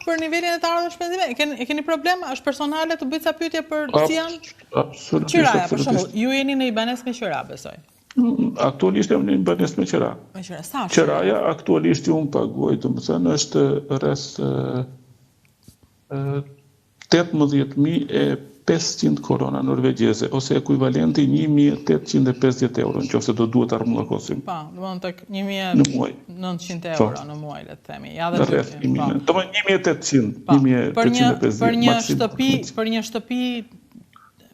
për nivelin e të ardhur shpenzime? E keni problem? Është personale të bëjë ca pyetje për si janë? Absolutisht. Qiraja, për shembull, ju jeni në Ibanes me qira, besoj. Aktualisht jam në Ibanes me qira. Me qira, sa është? Qiraja aktualisht ju më paguaj, domethënë është rreth 18.500 korona norvegjeze, ose ekuivalenti 1.850 euro, nëse do duhet armullakosim. Po, domethënë tek 1.900 euro në muaj, le të themi. Ja dhe rreth 1.800, 1.850. Për një shtëpi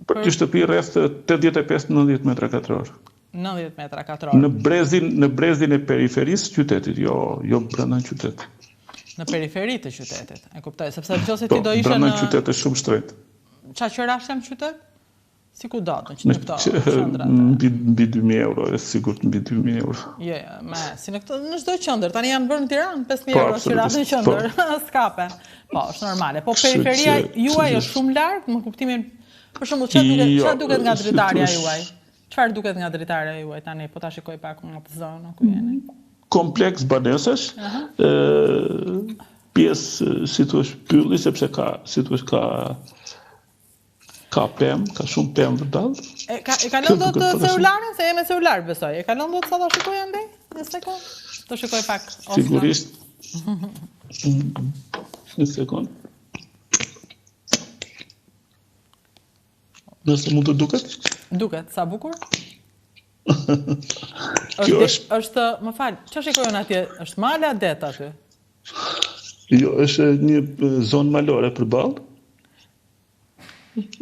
Për një shtëpi rreth 85-90 metra katror. 90 metra katror. Në brezin e periferisë qytetit, jo brenda qytetit. Në periferi të qytetit, e kuptoj, sepse nëse ti do ishe brenda qytetit është shumë shtrenjtë. Qa qërash në qytet? Si ku do në këto qëndrat? Mbi 2.000 euro, e sigurt mbi 2.000 euro. Jo, si në këto, në çdo qendër, tani janë bërë në Tiranë 5.000 euro qërat në qendër, s'kape. Po, është normale. Po periferia juaj është shumë larg, më kuptimin. Për shembull, çfarë duket nga dritarja juaj? Çfarë duket nga dritarja juaj tani, po ta shikoj pak nga atë zonë ku jeni? Kompleks banesesh, pjesë si thua pylli, sepse ka pemë, ka shumë pemë vërdall. E ka lënë dot celularin, se e me celular besoj. E ka lënë dot sa ta shikoj andej? Një sekond. Do shikoj pak. Sigurisht. Një sekond. Nëse mund të duket? Duket, sa bukur? Kjo është, më fal, çfarë shikojën atje? Është male a det aty? Jo, është një zonë malore përballë.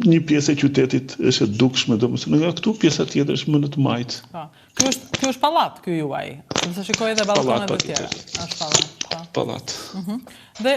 Një pjesë e qytetit është e dukshme, domethënë nga këtu pjesa tjetër është më në të majt. Po. Ky është pallat ky juaj. Sepse shikoj edhe ballkonet e tjera. Është pallat. Pallat. Dhe